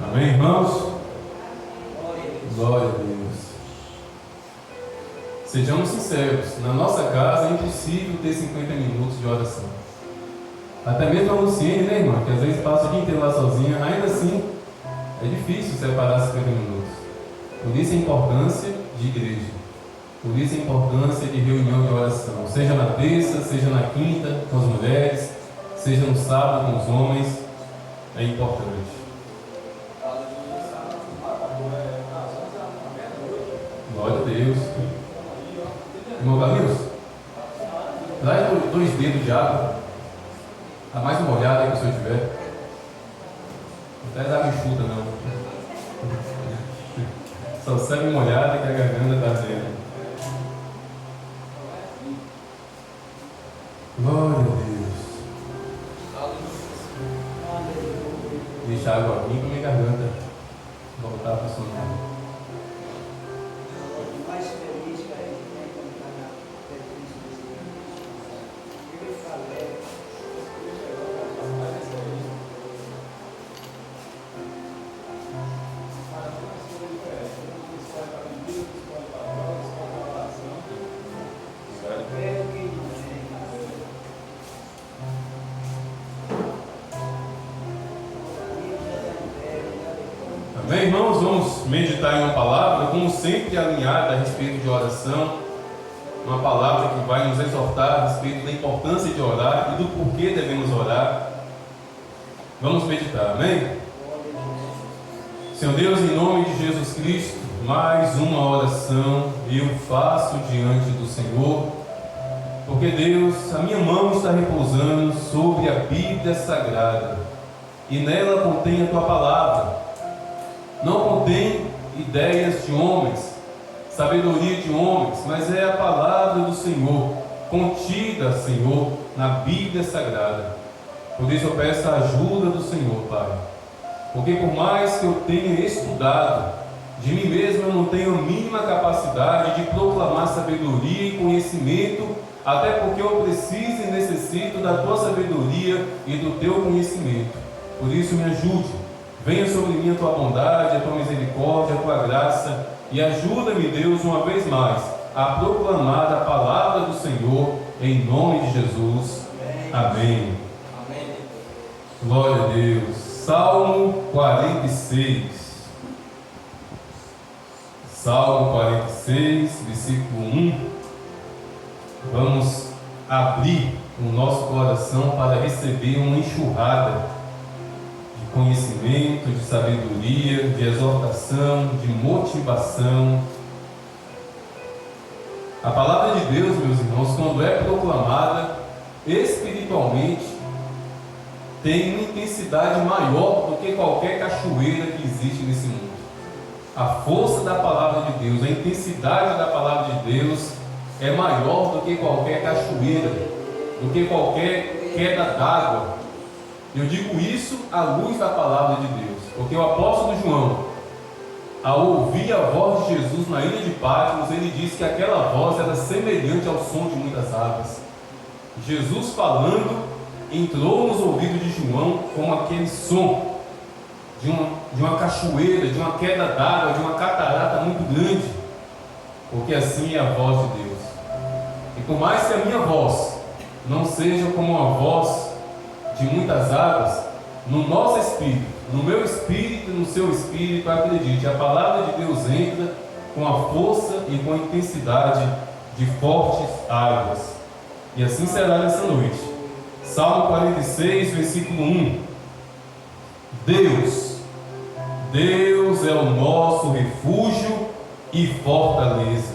Amém, irmãos? Glória a Deus. Sejamos sinceros, na nossa casa é impossível ter 50 minutos de oração. Até mesmo a Luciene, né, irmã, que às vezes passa o dia inteiro lá sozinha, ainda assim é difícil separar 50 minutos. Por isso a importância de igreja, por isso a importância de reunião de oração, seja na terça, seja na quinta com as mulheres, seja no sábado com os homens, é importante. Glória a Deus. Irmão Carlinhos, traz 2 dedos de água. Está mais molhada aí que o senhor tiver. Não traz água enxuta, não. Só serve molhada que a garganta está ardendo. Glória a Deus. Deixa a água vir para minha garganta voltar a funcionar. Amém, irmãos? Vamos meditar em uma palavra, como sempre, alinhada a respeito de oração. Uma palavra que vai nos exortar a respeito da importância de orar e do porquê devemos orar. Vamos meditar, amém? Senhor Deus, em nome de Jesus Cristo, mais uma oração eu faço diante do Senhor, porque Deus, a minha mão está repousando sobre a Bíblia Sagrada e nela contém a Tua palavra. Não contém ideias de homens, sabedoria de homens, mas é a palavra do Senhor, contida, Senhor, na Bíblia Sagrada. Por isso eu peço a ajuda do Senhor, Pai. Porque por mais que eu tenha estudado, de mim mesmo eu não tenho a mínima capacidade de proclamar sabedoria e conhecimento, até porque eu preciso e necessito da Tua sabedoria e do Teu conhecimento. Por isso me ajude. Venha sobre mim a Tua bondade, a Tua misericórdia, a Tua graça, e ajuda-me, Deus, uma vez mais, a proclamar a palavra do Senhor, em nome de Jesus. Amém. Amém. Glória a Deus. Salmo 46. Salmo 46, versículo 1. Vamos abrir o nosso coração para receber uma enxurrada conhecimento, de sabedoria, de exortação, de motivação. A palavra de Deus, meus irmãos, quando é proclamada espiritualmente, tem uma intensidade maior do que qualquer cachoeira que existe nesse mundo. A força da palavra de Deus, a intensidade da palavra de Deus é maior do que qualquer cachoeira, do que qualquer queda d'água. Eu digo isso à luz da palavra de Deus, porque o apóstolo João, ao ouvir a voz de Jesus na ilha de Patmos, ele disse que aquela voz era semelhante ao som de muitas águas. Jesus falando entrou nos ouvidos de João como aquele som de uma cachoeira, de uma queda d'água, de uma catarata muito grande, porque assim é a voz de Deus. E por mais que a minha voz não seja como uma voz de muitas águas, no nosso espírito, no meu espírito e no seu espírito, acredite, a palavra de Deus entra com a força e com a intensidade de fortes águas. E assim será nessa noite. Salmo 46, versículo 1. Deus é o nosso refúgio e fortaleza.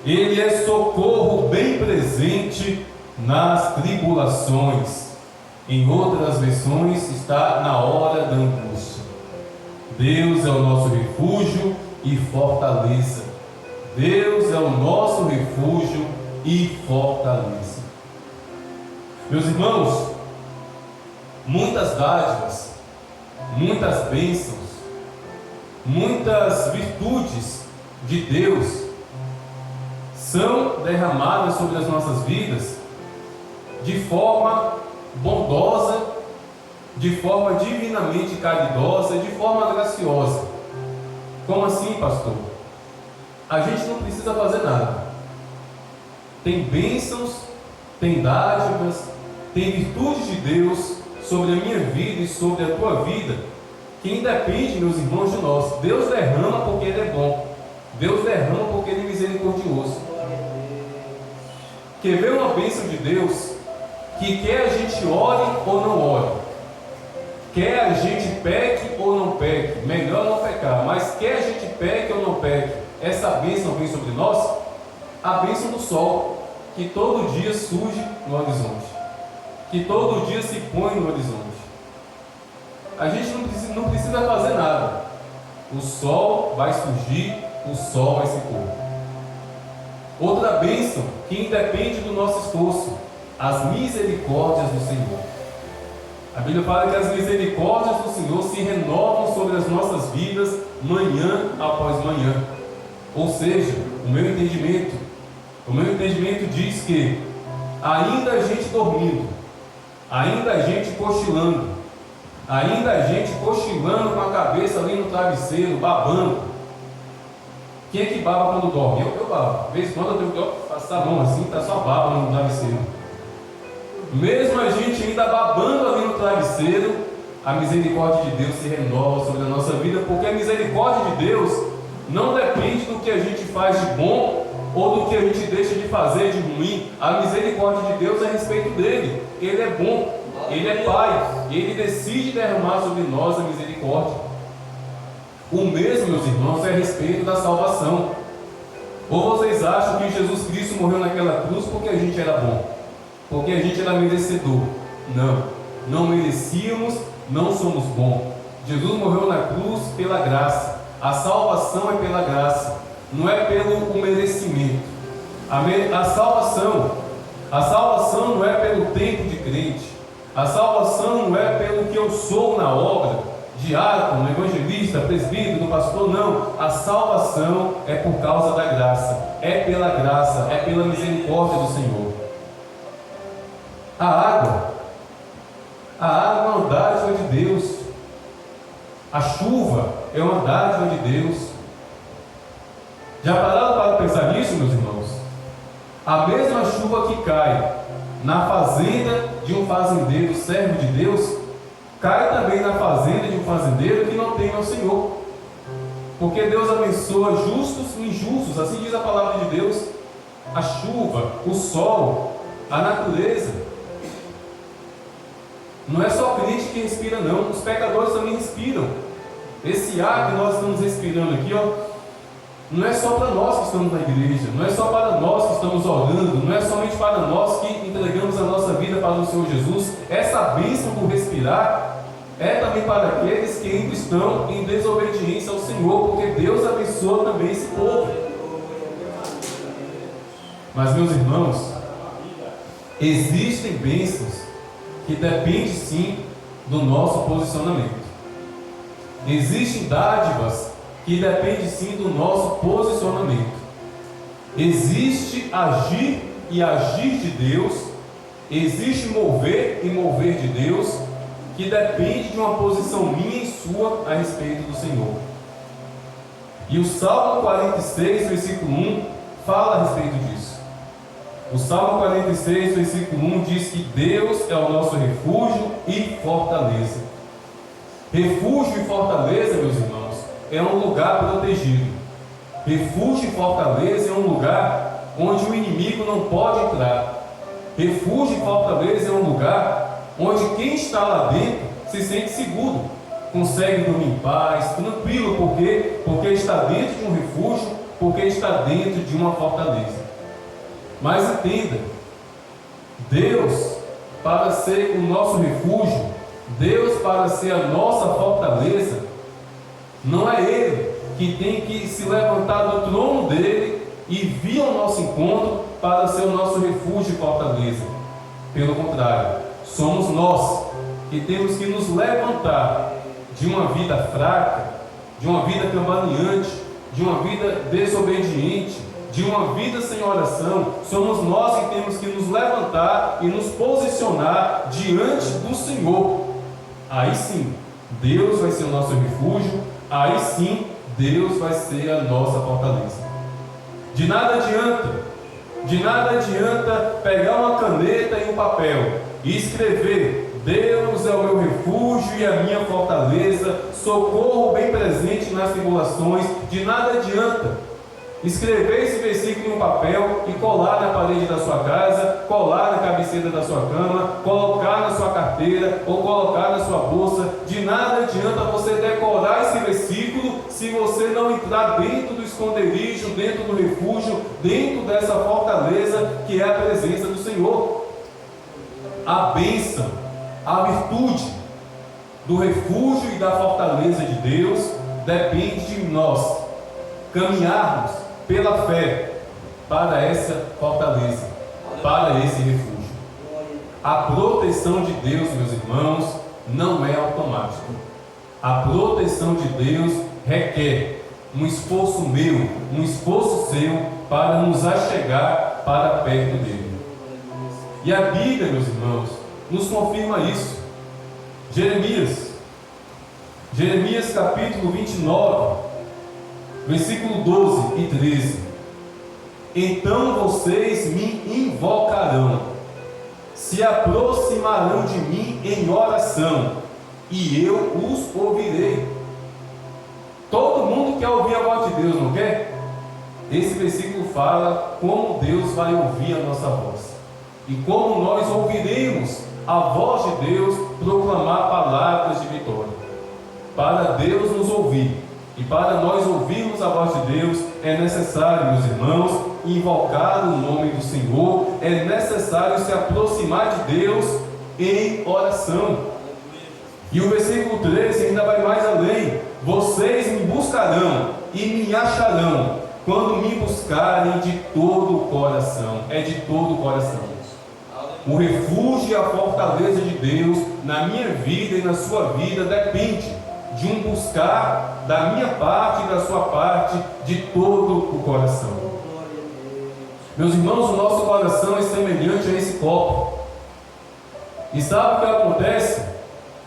Ele é socorro bem presente nas tribulações. Em outras versões está na hora da angústia. Deus é o nosso refúgio e fortaleza. Deus é o nosso refúgio e fortaleza. Meus irmãos, muitas dádivas, muitas bênçãos, muitas virtudes de Deus são derramadas sobre as nossas vidas de forma bondosa de forma divinamente caridosa e de forma graciosa. Como assim, pastor? A gente não precisa fazer nada. Tem bênçãos, tem dádivas, tem virtudes de Deus sobre a minha vida e sobre a tua vida, que independe, meus irmãos, de nós. Deus derrama porque Ele é bom. Deus derrama porque Ele é misericordioso. Quer ver uma bênção de Deus? Que quer a gente ore ou não ore, quer a gente peque ou não peque, melhor não pecar, mas quer a gente peque ou não peque, essa bênção vem sobre nós? A bênção do sol, que todo dia surge no horizonte, que todo dia se põe no horizonte. A gente não precisa fazer nada. O sol vai surgir, o sol vai se pôr. Outra bênção que independe do nosso esforço: as misericórdias do Senhor. A Bíblia fala que as misericórdias do Senhor se renovam sobre as nossas vidas manhã após manhã. Ou seja, o meu entendimento diz que ainda a gente dormindo, ainda a gente cochilando, ainda a gente cochilando com a cabeça ali no travesseiro, babando. Quem é que baba quando dorme? Eu babo. De vez em quando eu tenho que passar a mão assim, está só baba no travesseiro. Mesmo a gente ainda babando ali no travesseiro, a misericórdia de Deus se renova sobre a nossa vida, porque a misericórdia de Deus não depende do que a gente faz de bom ou do que a gente deixa de fazer de ruim. A misericórdia de Deus é a respeito dele. Ele é bom, Ele é Pai, Ele decide derramar sobre nós a misericórdia. O mesmo, meus irmãos, é a respeito da salvação. Ou vocês acham que Jesus Cristo morreu naquela cruz porque a gente era bom, porque a gente era merecedor? Não, não merecíamos, não somos bons. Jesus morreu na cruz pela graça. A salvação é pela graça, não é pelo merecimento. A salvação não é pelo tempo de crente. A salvação não é pelo que eu sou na obra, diácono, evangelista, presbítero, pastor. Não, a salvação é por causa da graça, é pela graça, é pela misericórdia do Senhor. A água é uma dádiva de Deus. A chuva é uma dádiva de Deus. Já pararam para pensar nisso, meus irmãos? A mesma chuva que cai na fazenda de um fazendeiro servo de Deus, cai também na fazenda de um fazendeiro que não tem ao Senhor. Porque Deus abençoa justos e injustos, assim diz a palavra de Deus. A chuva, o sol, a natureza. Não é só crente que respira, não. Os pecadores também respiram. Esse ar que nós estamos respirando aqui, não é só para nós que estamos na igreja, não é só para nós que estamos orando, não é somente para nós que entregamos a nossa vida para o Senhor Jesus. Essa bênção do respirar é também para aqueles que ainda estão em desobediência ao Senhor, porque Deus abençoa também esse povo. Mas, meus irmãos, existem bênçãos que dependem sim do nosso posicionamento. Existem dádivas que dependem sim do nosso posicionamento. Existe agir e agir de Deus, existe mover e mover de Deus, que depende de uma posição minha e sua a respeito do Senhor. E o Salmo 46, versículo 1, fala a respeito disso. O Salmo 46, versículo 1 diz que Deus é o nosso refúgio e fortaleza. Refúgio e fortaleza, meus irmãos, é um lugar protegido. Refúgio e fortaleza é um lugar onde o inimigo não pode entrar. Refúgio e fortaleza é um lugar onde quem está lá dentro se sente seguro, consegue dormir em paz, tranquilo, porque está dentro de um refúgio, porque está dentro de uma fortaleza. Mas entenda, Deus, para ser o nosso refúgio, Deus, para ser a nossa fortaleza, não é Ele que tem que se levantar do trono dele e vir ao nosso encontro para ser o nosso refúgio e fortaleza. Pelo contrário, somos nós que temos que nos levantar de uma vida fraca, de uma vida cambaleante, de uma vida desobediente, de uma vida sem oração. Somos nós que temos que nos levantar e nos posicionar diante do Senhor. aí sim, Deus vai ser o nosso refúgio, aí sim, Deus vai ser a nossa fortaleza. De nada adianta pegar uma caneta e um papel e escrever: Deus é o meu refúgio e a minha fortaleza, socorro bem presente nas tribulações. De nada adianta escrever esse versículo em um papel e colar na parede da sua casa, colar na cabeceira da sua cama, colocar na sua carteira ou colocar na sua bolsa. De nada adianta você decorar esse versículo se você não entrar dentro do esconderijo, dentro do refúgio, dentro dessa fortaleza que é a presença do Senhor. A bênção, a virtude do refúgio e da fortaleza de Deus depende de nós caminharmos pela fé para essa fortaleza, para esse refúgio. A proteção de Deus, meus irmãos, não é automática. A proteção de Deus requer um esforço meu, um esforço seu para nos achegar para perto dele. E a Bíblia, meus irmãos, nos confirma isso. Jeremias capítulo 29, versículo 12 e 13. Então vocês me invocarão, se aproximarão de mim em oração, e eu os ouvirei. Todo mundo quer ouvir a voz de Deus, não quer? Esse versículo fala como Deus vai ouvir a nossa voz e como nós ouviremos a voz de Deus proclamar palavras de vitória. Para Deus nos ouvir e para nós ouvirmos a voz de Deus, é necessário, meus irmãos, invocar o nome do Senhor, é necessário se aproximar de Deus em oração. E o versículo 13 ainda vai mais além: vocês me buscarão e me acharão quando me buscarem de todo o coração. É de todo o coração. O refúgio e a fortaleza de Deus na minha vida e na sua vida depende de um buscar da minha parte e da sua parte de todo o coração. Meus irmãos, o nosso coração é semelhante a esse copo. E sabe o que acontece?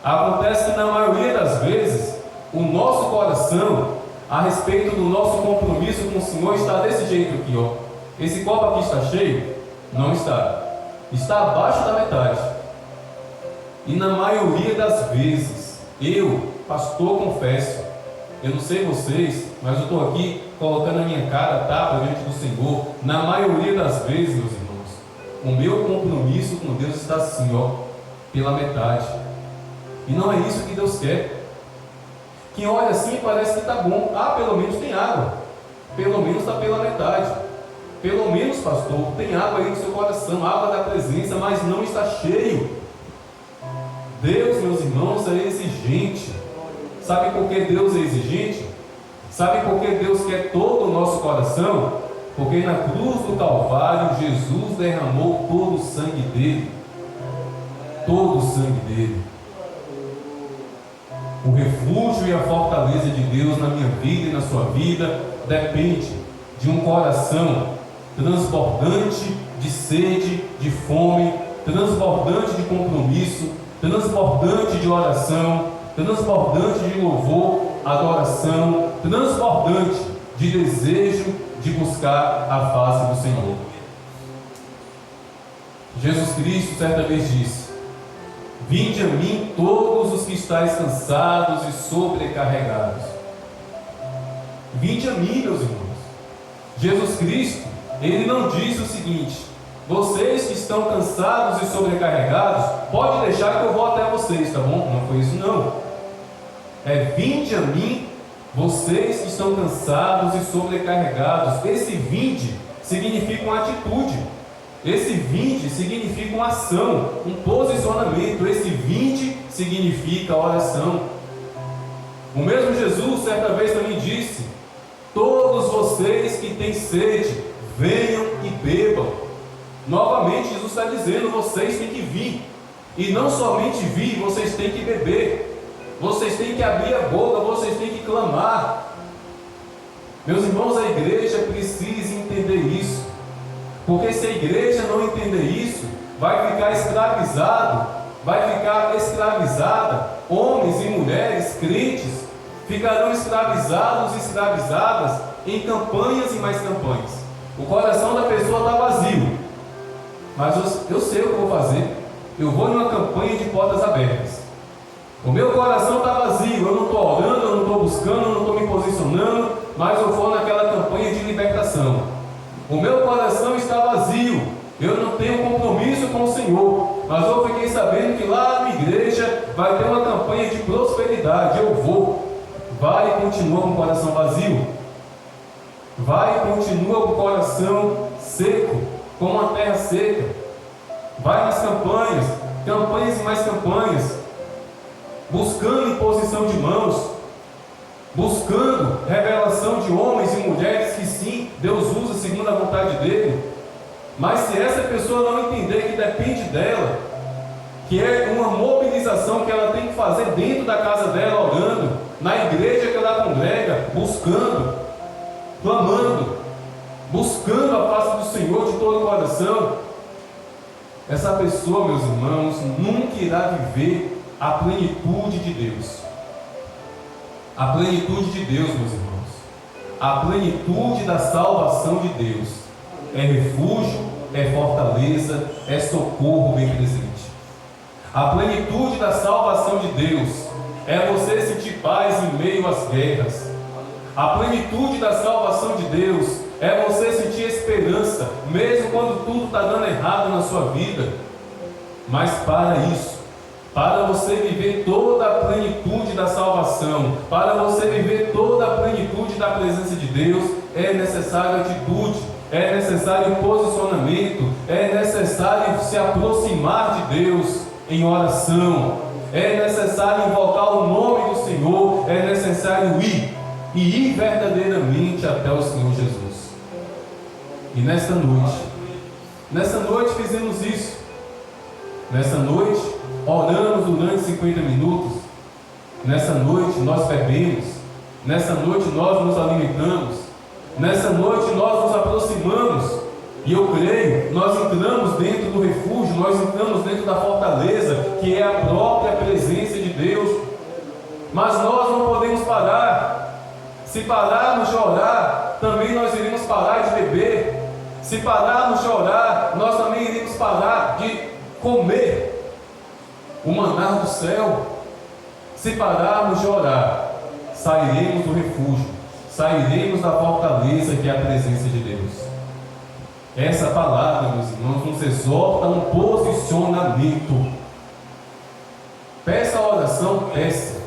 Acontece que na maioria das vezes o nosso coração, a respeito do nosso compromisso com o Senhor, está desse jeito aqui, ó. Esse copo aqui está cheio? Não está. Está abaixo da metade. E na maioria das vezes, eu, pastor, confesso, eu não sei vocês, mas eu estou aqui colocando a minha cara tapa diante do Senhor. Na maioria das vezes, meus irmãos, o meu compromisso com Deus está assim, ó, pela metade. E não é isso que Deus quer. Quem olha assim parece que está bom. Ah, pelo menos tem água. Pelo menos está pela metade. Pelo menos, pastor, tem água aí no seu coração, água da presença, mas não está cheio. Deus, meus irmãos, é exigente. Sabe por que Deus é exigente? Sabe por que Deus quer todo o nosso coração? Porque na cruz do Calvário, Jesus derramou todo o sangue dele. Todo o sangue dele. O refúgio e a fortaleza de Deus na minha vida e na sua vida depende de um coração transbordante de sede, de fome, transbordante de compromisso, transbordante de oração, transbordante de louvor, adoração, transbordante de desejo de buscar a face do Senhor. Jesus Cristo certa vez disse: vinde a mim todos os que estáis cansados e sobrecarregados. Vinde a mim, meus irmãos. Jesus Cristo, Ele não disse o seguinte: vocês que estão cansados e sobrecarregados, pode deixar que eu vou até vocês, tá bom? Não foi isso não. É vinde a mim, vocês que estão cansados e sobrecarregados. Esse vinde significa uma atitude. Esse vinde significa uma ação, um posicionamento. Esse vinde significa oração. O mesmo Jesus certa vez também disse: todos vocês que têm sede, venham e bebam. Novamente Jesus está dizendo: vocês têm que vir. E não somente vir, vocês têm que beber. Vocês têm que abrir a boca, vocês têm que clamar. Meus irmãos, a igreja precisa entender isso. Porque se a igreja não entender isso, vai ficar escravizado vai ficar escravizada. Homens e mulheres crentes ficarão escravizados e escravizadas em campanhas e mais campanhas. O coração da pessoa está vazio, mas eu sei o que eu vou fazer. Eu vou numa campanha de portas abertas. O meu coração está vazio, eu não estou orando, eu não estou buscando, eu não estou me posicionando, mas eu vou naquela campanha de libertação. O meu coração está vazio, eu não tenho compromisso com o Senhor, mas eu fiquei sabendo que lá na igreja vai ter uma campanha de prosperidade. Eu vou. Vai e continua com o coração vazio. Vai e continua com o coração seco, como uma terra seca. Vai nas campanhas, campanhas e mais campanhas, buscando imposição de mãos, buscando revelação de homens e mulheres que sim, Deus usa segundo a vontade dele. Mas se essa pessoa não entender que depende dela, que é uma mobilização que ela tem que fazer dentro da casa dela, orando, na igreja que ela congrega, buscando, clamando, buscando a face do Senhor de todo o coração, essa pessoa, meus irmãos, nunca irá viver a plenitude de Deus. A plenitude de Deus, meus irmãos, a plenitude da salvação de Deus é refúgio, é fortaleza, é socorro bem presente. A plenitude da salvação de Deus é você sentir paz em meio às guerras. A plenitude da salvação de Deus é você sentir esperança, mesmo quando tudo está dando errado na sua vida. Mas para isso, para você viver toda a plenitude da salvação, para você viver toda a plenitude da presença de Deus, é necessário atitude, é necessário posicionamento, é necessário se aproximar de Deus em oração, é necessário invocar o nome do Senhor, é necessário ir verdadeiramente até o Senhor Jesus. E nesta noite fizemos isso. Nessa noite oramos durante 50 minutos. Nessa noite nós bebemos. Nessa noite nós nos alimentamos. Nessa noite nós nos aproximamos. E eu creio, nós entramos dentro do refúgio, nós entramos dentro da fortaleza, que é a própria presença de Deus. Mas nós não podemos parar. Se pararmos de orar, também nós iremos parar de beber. Se pararmos de orar, nós também iremos parar de comer o maná do céu. Se pararmos de orar, sairemos do refúgio, sairemos da fortaleza que é a presença de Deus. Essa palavra, meus irmãos, nos exorta a um posicionamento. Peça a oração, peça.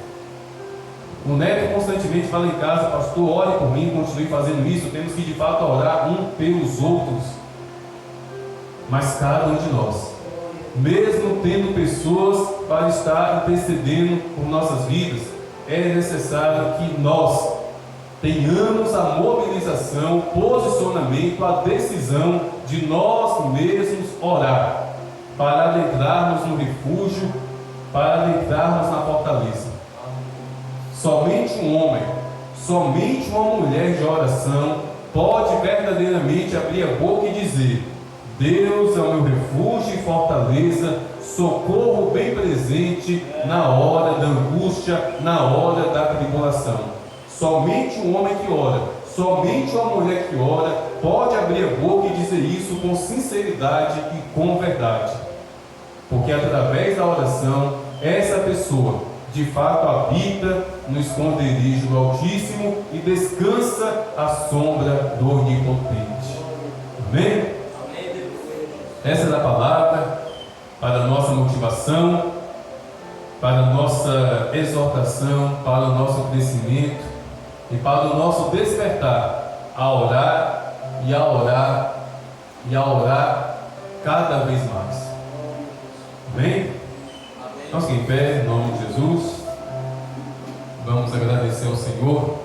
O Neto constantemente fala em casa: pastor, ore por mim, continue fazendo isso. Temos que de fato orar um pelos outros. Mas cada um de nós, mesmo tendo pessoas para estar intercedendo por nossas vidas, é necessário que nós tenhamos a mobilização, o posicionamento, a decisão de nós mesmos orar, para adentrarmos no refúgio, para adentrarmos na fortaleza. Somente um homem, somente uma mulher de oração pode verdadeiramente abrir a boca e dizer: Deus é o meu refúgio e fortaleza, socorro bem presente na hora da angústia, na hora da tribulação. Somente um homem que ora, somente uma mulher que ora pode abrir a boca e dizer isso com sinceridade e com verdade. Porque através da oração, essa pessoa de fato habita no esconderijo do Altíssimo e descansa à sombra do Onipotente. Amém? Essa é a palavra para a nossa motivação, para a nossa exortação, para o nosso crescimento e para o nosso despertar a orar e a orar e a orar cada vez mais. Amém? Nós que em pé, em nome de Jesus, vamos agradecer ao Senhor